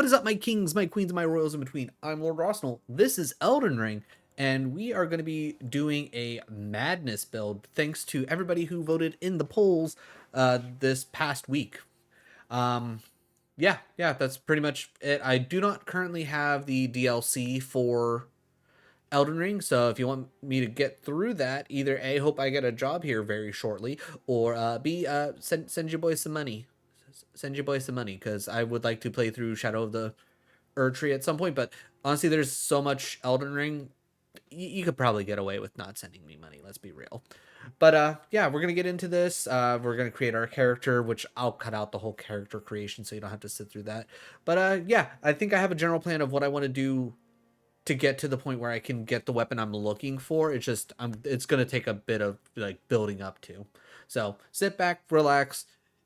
What is up, my kings, my queens, and my royals in between? I'm Lord Rosnell. This is Elden Ring, and we are going to be doing a madness build thanks to everybody who voted in the polls this past week. Um, yeah, that's pretty much it. I do not currently have the DLC for Elden Ring, so if you want me to get through that, either A, hope I get a job here very shortly, or B, send your boy some money. Send your boy some money, because I would like to play through Shadow of the Erdtree at some point, but honestly, there's so much Elden Ring, you could probably get away with not sending me money, let's be real. But yeah, we're gonna get into this. We're gonna create our character, which I'll cut out the whole character creation so you don't have to sit through that. But yeah, I think I have a general plan of what I want to do to get to the point where I can get the weapon I'm looking for. It's just it's gonna take a bit of like building up to. So sit back, relax,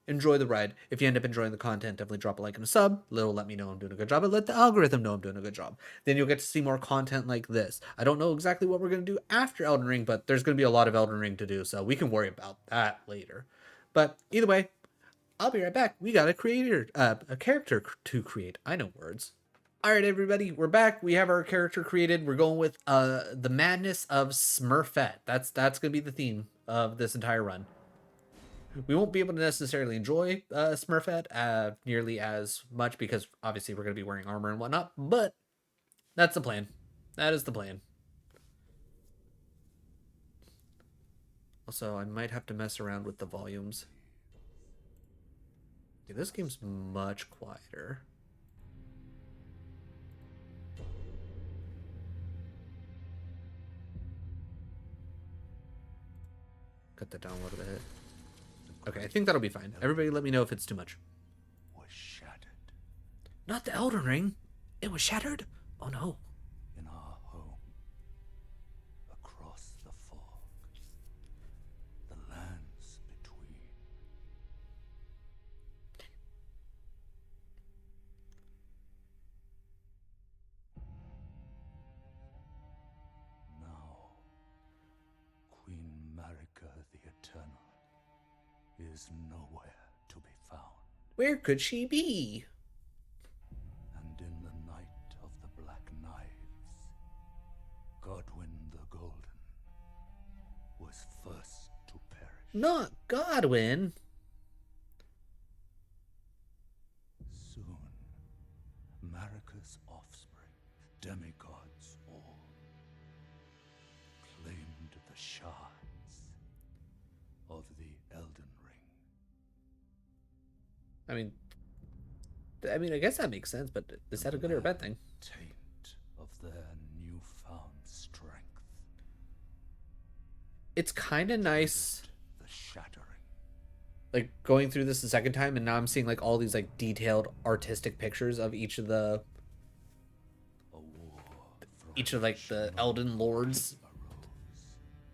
enjoy the ride. If you end up enjoying the content, definitely drop a like and a sub. Little let me know I'm doing a good job, and let the algorithm know I'm doing a good job. Then you'll get to see more content like this. I don't know exactly what we're gonna do after Elden Ring, but there's gonna be a lot of Elden Ring to do, so we can worry about that later. But either way, I'll be right back. We got a character to create. I know words. All right, everybody, we're back. We have our character created. We're going with the madness of Smurfette. That's gonna be the theme of this entire run. We won't be able to necessarily enjoy Smurfette nearly as much because obviously we're gonna be wearing armor and whatnot. But that's the plan. That is the plan. Also, I might have to mess around with the volumes. Okay, this game's much quieter. Cut that down a little bit. Okay, I think that'll be fine. Everybody let me know if it's too much. Was shattered. Not the Elden Ring. It was shattered? Oh no. In our home. Across the forks. The lands between. Now, Queen Marika the Eternal is nowhere to be found. Where could she be? And in the night of the Black Knives, Godwyn the Golden was first to perish. Not Godwyn. Soon, Marika's offspring, demigods all, claimed the shards of the Elden Ring. I mean, I guess that makes sense, but is that a good or a bad thing? Taint of their newfound strength. It's kind of nice, The shattering. like going through this the second time, and now I'm seeing like all these like detailed artistic pictures of each of the like the Elden Lords,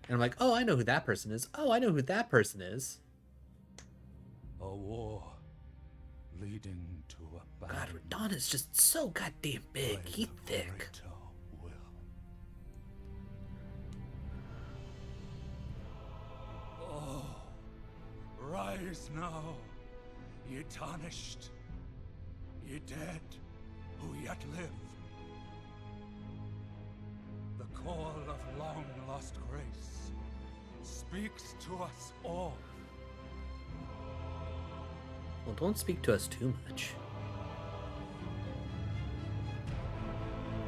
and I'm like, oh, I know who that person is. Oh, I know who that person is. A war leading to a God, battle. Radonna's just so goddamn big. He's thick. Will. Oh, rise now, ye tarnished, ye dead who yet live. The call of long-lost grace speaks to us all. Well, don't speak to us too much.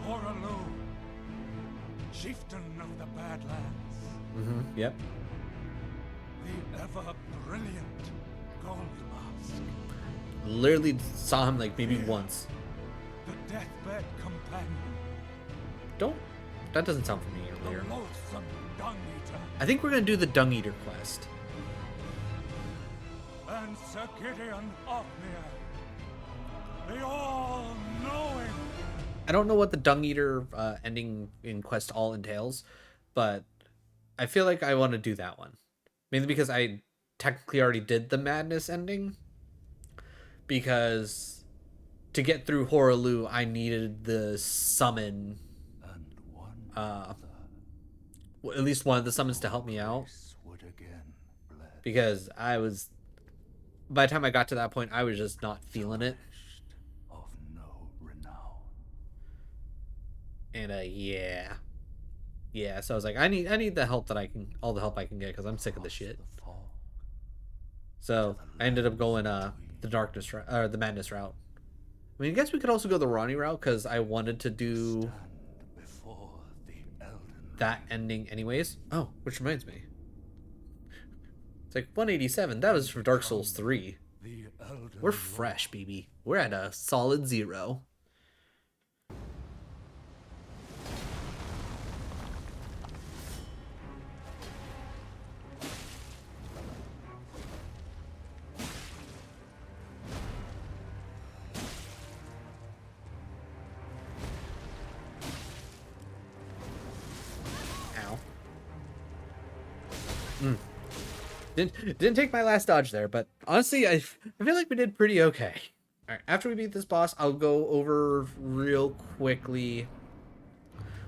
Horalu, chieftain of the Badlands, Yep. the ever-brilliant Gold Mask, Literally saw him like maybe once. the deathbed companion, Don't. That doesn't sound familiar. the loathsome Dung-Eater, I think we're gonna do the Dung Eater quest. and Sir Gideon Ofnir, the all-knowing. I don't know what the Dung Eater ending in quest all entails, but I feel like I want to do that one. Mainly because I technically already did the madness ending. Because to get through Horalu, I needed the summon, And one at least one of the summons to help me out. grace would again bled. Because by the time I got to that point, I was just not feeling it. Of no And yeah. Yeah, so I was like, I need the help that I can, all the help I can get, because I'm sick of this shit. So I ended up going the darkness route, or the madness route. I mean, I guess we could also go the Ronnie route, because I wanted to do that ending anyways. Oh, which reminds me. It's like 187. That was for Dark Souls 3. We're fresh, BB. We're at a solid 0. Ow. Didn't take my last dodge there, but honestly, I feel like we did pretty okay. All right, after we beat this boss, I'll go over real quickly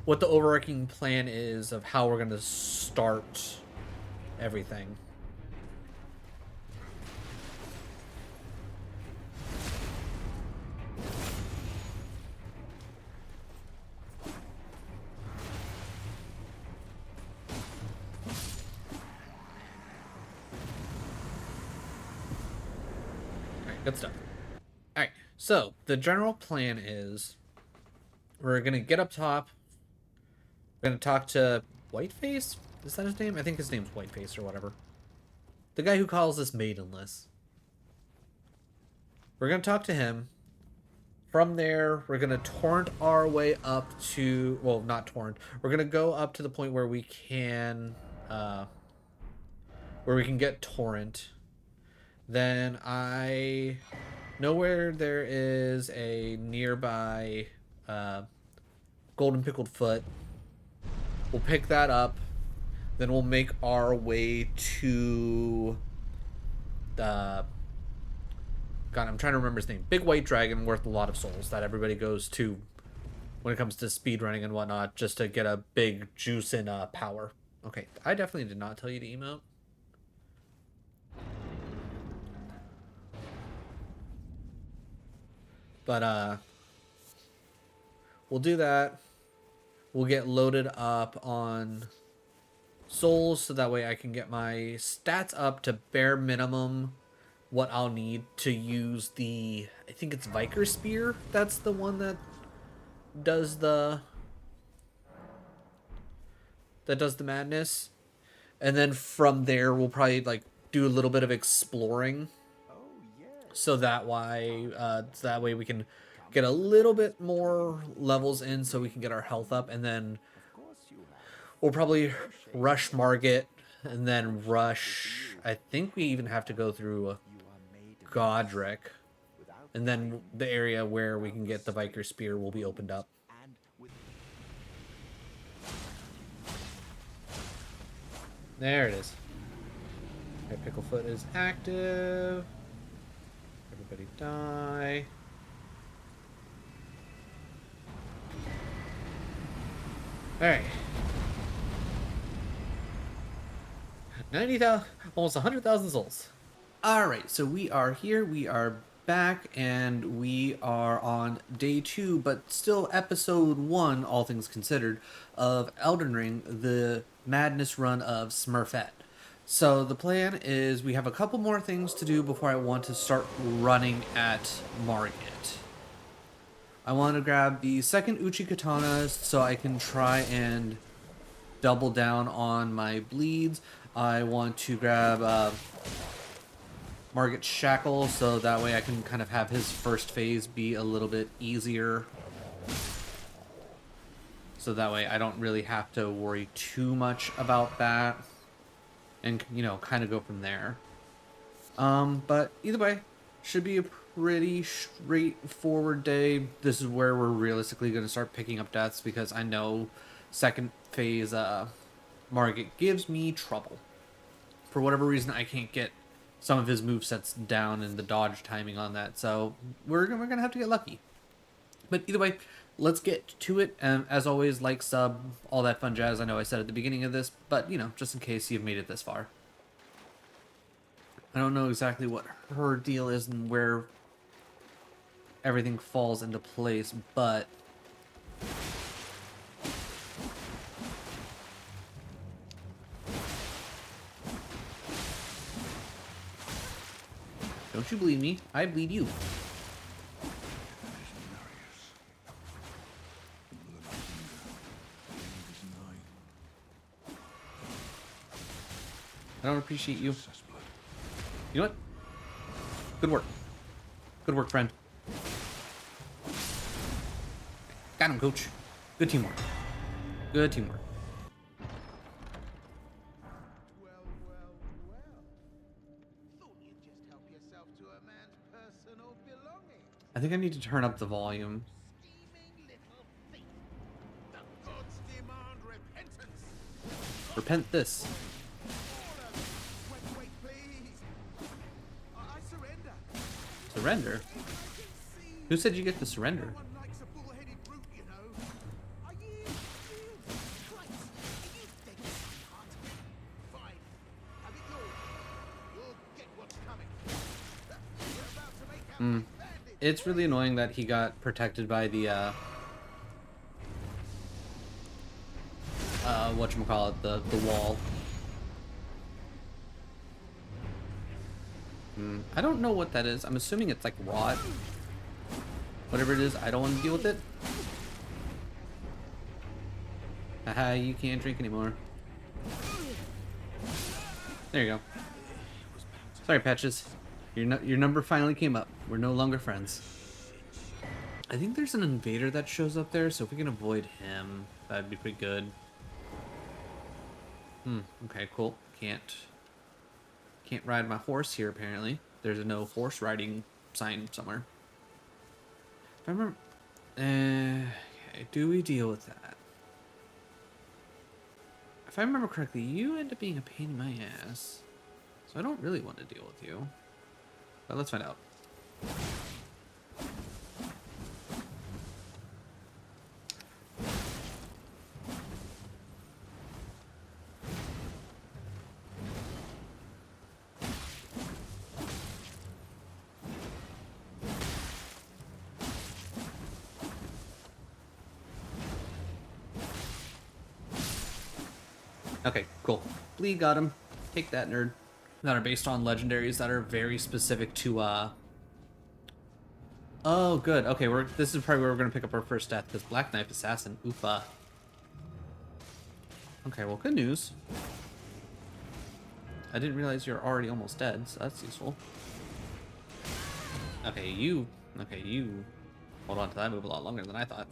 what the overarching plan is of how we're gonna start everything. All right, good stuff. All right, so the general plan is we're gonna get up top. We're gonna talk to Whiteface. Is that his name? I think his name's Whiteface or whatever. The guy who calls us maidenless. We're gonna talk to him. From there, we're gonna torrent our way up to, well, not torrent. We're gonna go up to the point where we can get torrent. Then I know where there is a nearby golden pickled foot. We'll pick that up. Then we'll make our way to the God, I'm trying to remember his name. Big White Dragon worth a lot of souls that everybody goes to when it comes to speedrunning and whatnot, just to get a big juice in power. Okay, I definitely did not tell you to emote. But we'll do that. We'll get loaded up on souls so that way I can get my stats up to bare minimum what I'll need to use the, I think it's Viker Spear. That's the one that does the madness. And then from there we'll probably like do a little bit of exploring. So that way we can get a little bit more levels in so we can get our health up, and then we'll probably rush Margit and then rush, I think we even have to go through Godric, and then the area where we can get the Viker Spear will be opened up. There it is. Okay, Picklefoot is active. Everybody die. Alright. 90,000, almost 100,000 souls. Alright, so we are here, we are back, and we are on day 2, but still episode 1, all things considered, of Elden Ring, the madness run of Smurfette. So the plan is we have a couple more things to do before I want to start running at Margit. I want to grab the second Uchi Katana so I can try and double down on my bleeds. I want to grab Margit's Shackle so that way I can kind of have his first phase be a little bit easier. So that way I don't really have to worry too much about that. And, you know, kind of go from there. But either way, should be a pretty straightforward day. This is where we're realistically going to start picking up deaths, because I know second phase Margit gives me trouble. For whatever reason, I can't get some of his movesets down and the dodge timing on that, so we're gonna have to get lucky. But either way, let's get to it. As always, like, sub, all that fun jazz. I know I said at the beginning of this, but, you know, just in case you've made it this far. I don't know exactly what her deal is and where everything falls into place, but Don't you bleed me. I bleed you. I don't appreciate you. You know what? Good work. Good work, friend. Got him, coach. Good teamwork. Good teamwork. Well. Thought you'd just help yourself to a man's personal belongings. I think I need to turn up the volume. Scheming little thief. The gods demand repentance. Repent this. Wait, please. I surrender. Surrender? Who said you get to surrender? No one likes a bull-headed brute, you know. Are you? Christ, are you dead, sweetheart? Fine. Have it yours. You'll get what's coming. We're about to make out with bandits. It's really annoying that he got protected by the, whatchamacallit, the wall. I don't know what that is. I'm assuming it's like rot. Whatever it is, I don't want to deal with it. Haha, you can't drink anymore. There you go. Sorry, Patches. Your number finally came up. We're no longer friends. I think there's an invader that shows up there, so if we can avoid him, that'd be pretty good. Okay, cool. Can't ride my horse here, apparently. There's a no horse riding sign somewhere. If I remember... okay, do we deal with that? If I remember correctly, you end up being a pain in my ass. So I don't really want to deal with you. But let's find out. Okay, cool. Bleed got him. Take that, nerd. That are based on legendaries that are very specific to, Oh, good. Okay, this is probably where we're gonna pick up our first death, because Black Knife Assassin. Oofa. Okay, well, good news. I didn't realize you're already almost dead, so that's useful. Okay, you hold on to that move a lot longer than I thought.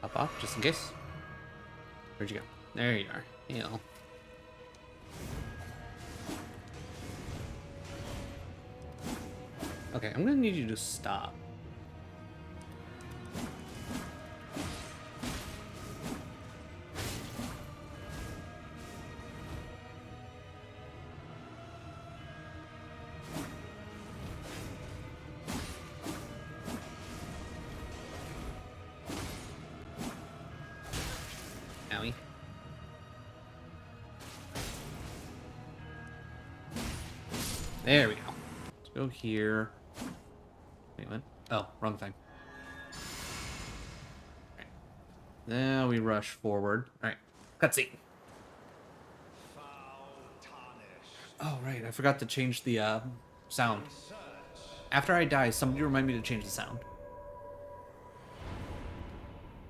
Hop off, just in case. Where'd you go? There you are. Heal. Okay, I'm gonna need you to stop. Owie. There we go. Let's go here. Wait, what? Oh, wrong thing. Alright. Now we rush forward. Alright. Cutscene. Oh, right. I forgot to change the sound. After I die, somebody remind me to change the sound.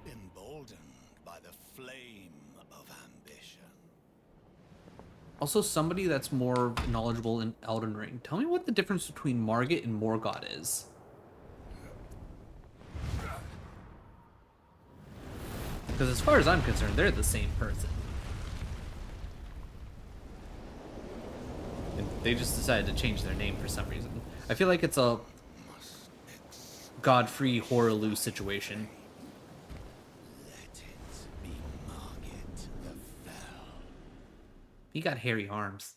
Emboldened by the flame of ambition. Also, somebody that's more knowledgeable in Elden Ring. Tell me what the difference between Margit and Morgott is. Because as far as I'm concerned, they're the same person. And they just decided to change their name for some reason. I feel like it's a Godfrey Horaloo situation. Let it be Margit the Fell. He got hairy arms.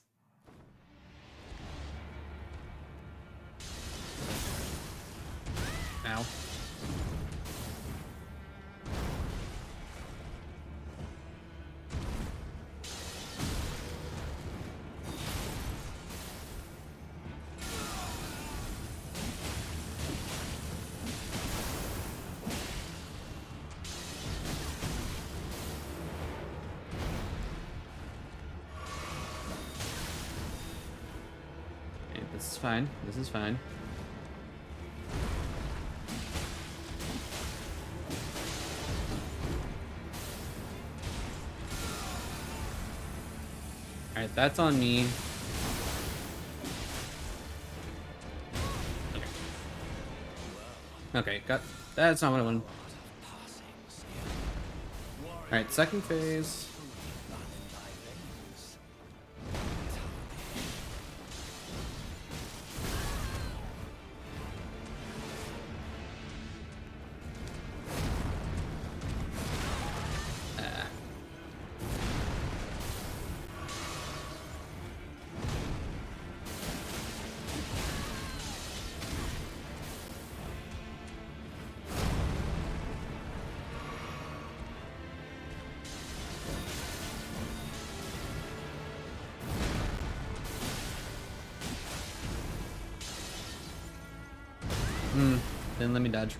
This is fine. This is fine. Alright, that's on me. Okay. Okay, got... That's not what I wanted. Alright, second phase. Then let me dodge.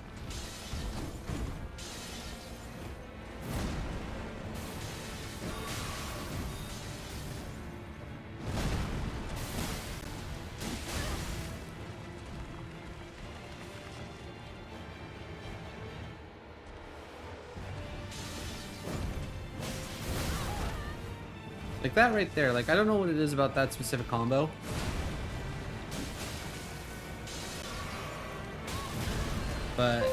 Like that right there, like I don't know what it is about that specific combo. But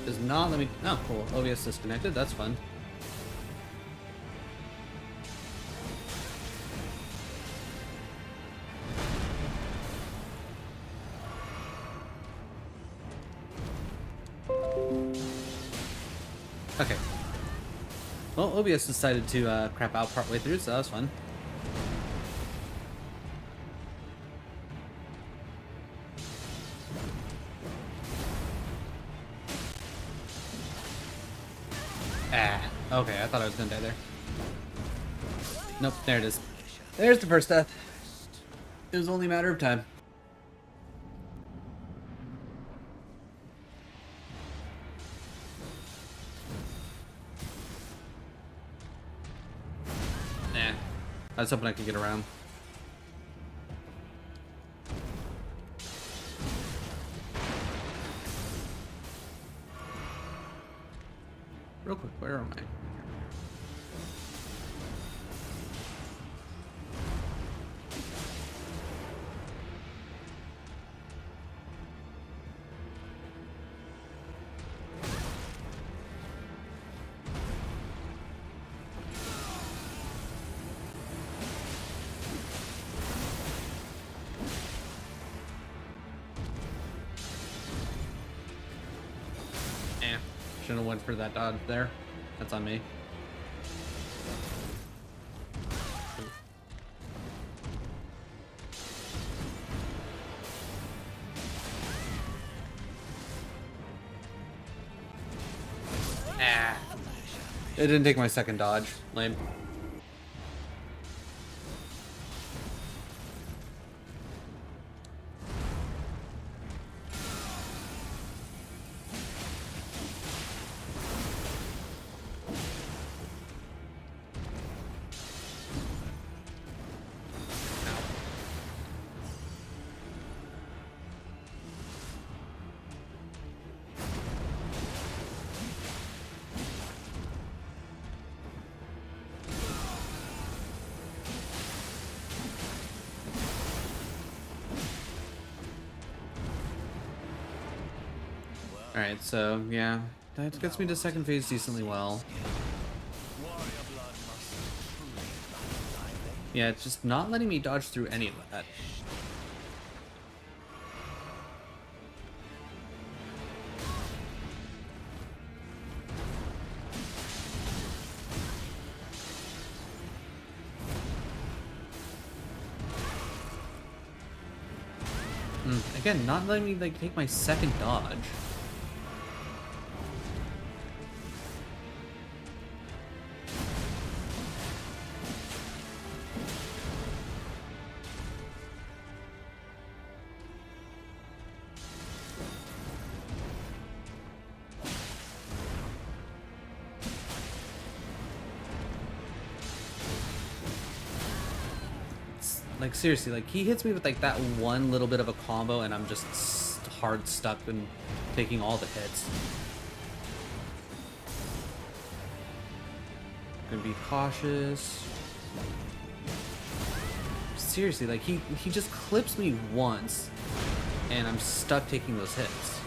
does not let me... Oh, cool. OBS disconnected. That's fun. Okay. Well, OBS decided to crap out partway through, so that was fun. Okay, I thought I was gonna die there. Nope, there it is. There's the first death. It was only a matter of time. Nah. I was hoping I could get around. Real quick, where am I? Shouldn't have went for that dodge there. That's on me. Ah. It didn't take my second dodge. Lame. Alright, so yeah, that gets me to second phase decently well. Yeah, it's just not letting me dodge through any of that. Again, not letting me like take my second dodge. Like, seriously, like, he hits me with, like, that one little bit of a combo, and I'm just hard stuck and taking all the hits. Gonna be cautious. Seriously, like, he just clips me once, and I'm stuck taking those hits.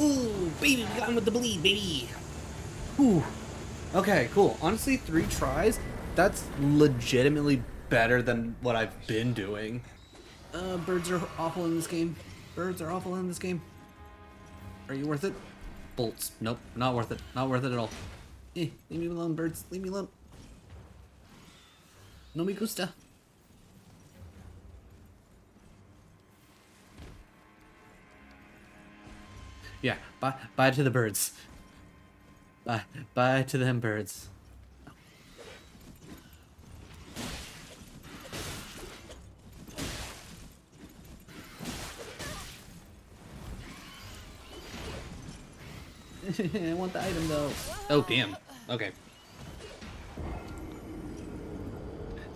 Ooh, baby, we got him with the bleed, baby. Ooh. Okay, cool. Honestly, 3 tries, that's legitimately better than what I've been doing. Birds are awful in this game. Birds are awful in this game. Are you worth it? Bolts. Nope, not worth it. Not worth it at all. Leave me alone, birds. Leave me alone. No me gusta. Yeah, bye to the birds. Bye to them birds. I want the item though. Oh damn. Okay.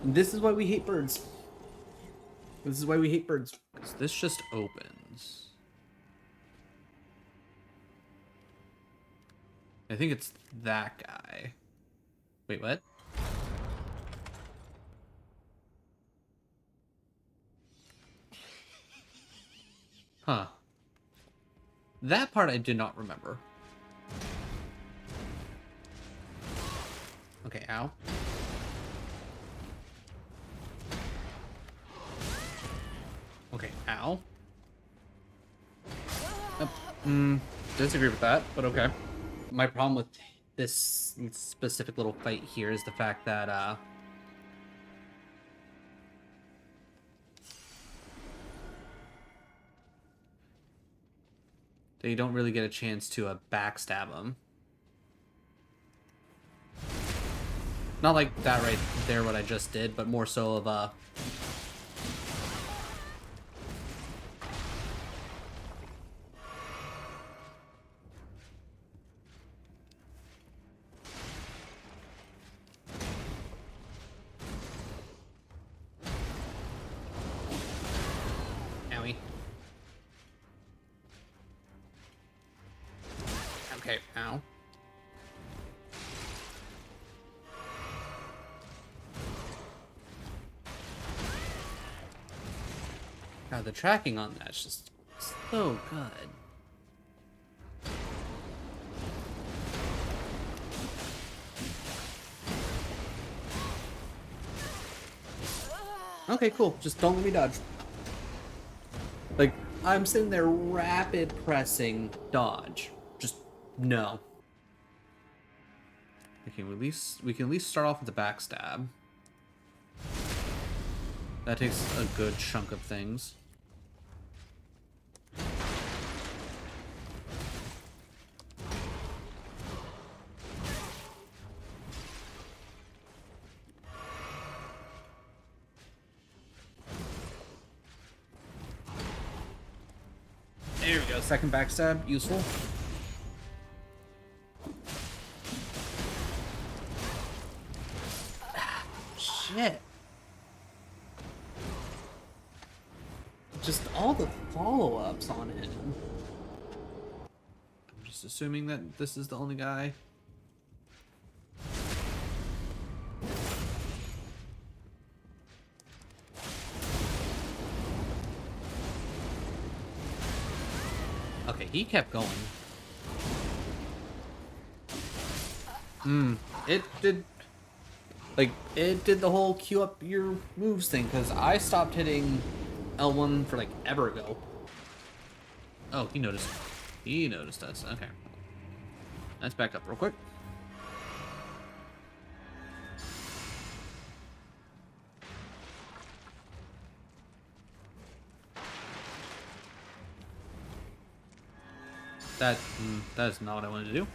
This is why we hate birds. This is why we hate birds. Because this just opens. I think it's that guy. Wait, what? Huh. That part I did not remember. Okay, ow. Okay, ow. Disagree with that, but okay. My problem with this specific little fight here is the fact that, they don't really get a chance to backstab him. Not like that right there, what I just did, but more so of owie. Okay, ow. God, the tracking on that's just so good. Okay, cool. Just don't let me dodge. Like, I'm sitting there rapid pressing dodge. Just no. Okay, we can at least start off with the backstab. That takes a good chunk of things. There we go. Second backstab, useful. Shit. Just all the follow-ups on him. I'm just assuming that this is the only guy. Okay, he kept going. It did... Like, it did the whole queue up your moves thing, because I stopped hitting L1 for, like, ever ago. Oh, he noticed. He noticed us. Okay. Let's back up real quick. That is not what I wanted to do.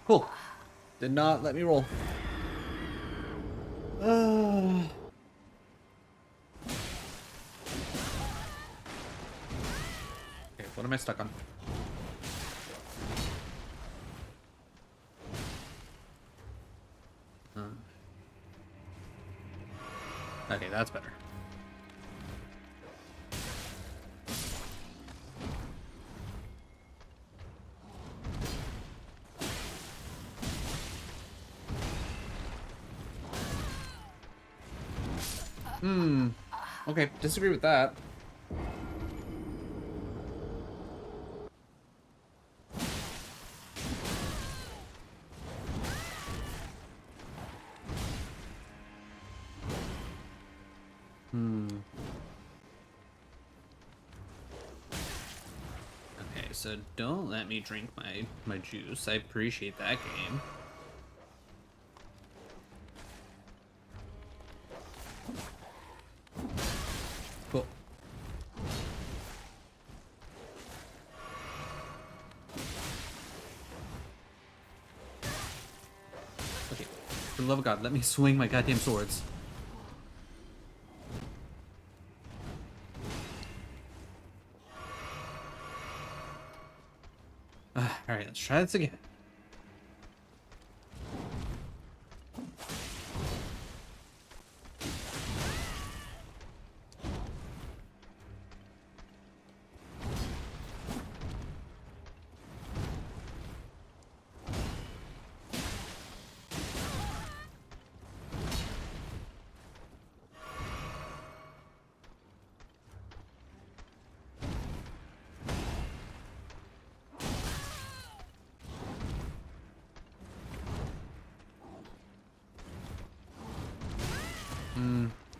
Cool. Did not let me roll. Okay, what am I stuck on? Okay, that's better. Okay, disagree with that. Okay, so don't let me drink my juice. I appreciate that game. Cool. Okay, for the love of God, let me swing my goddamn swords. Alright, let's try this again.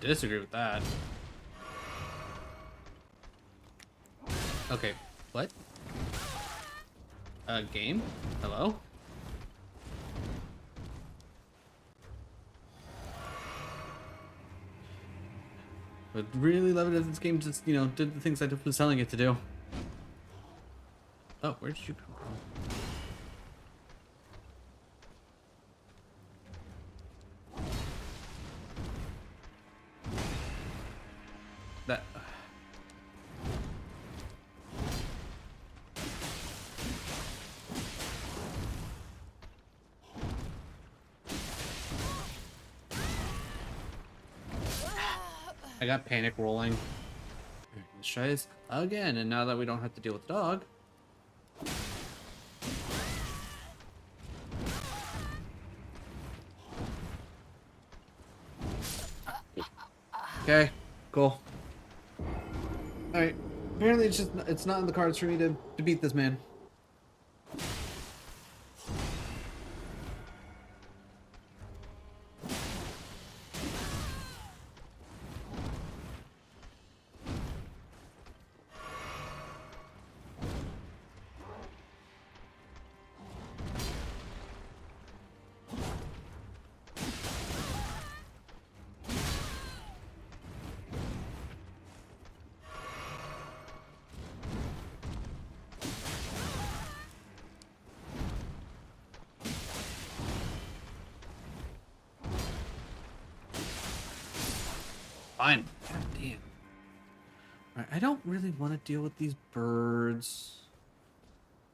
Disagree with that. Okay, what? Game? Hello? Would really love it if this game just, did the things I was telling it to do. Oh, where did you come from? That... I got panic rolling. Let's try this again, and now that we don't have to deal with the dog. Okay, cool. Alright, apparently it's not in the cards for me to beat this man. Fine. God damn. Alright, I don't really want to deal with these birds.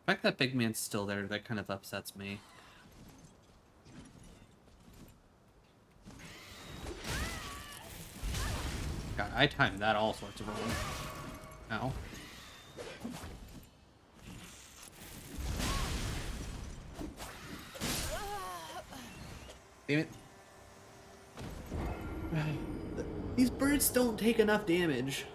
The fact that big man's still there, that kind of upsets me. God, I timed that all sorts of wrong. Ow. Damn it. These birds don't take enough damage.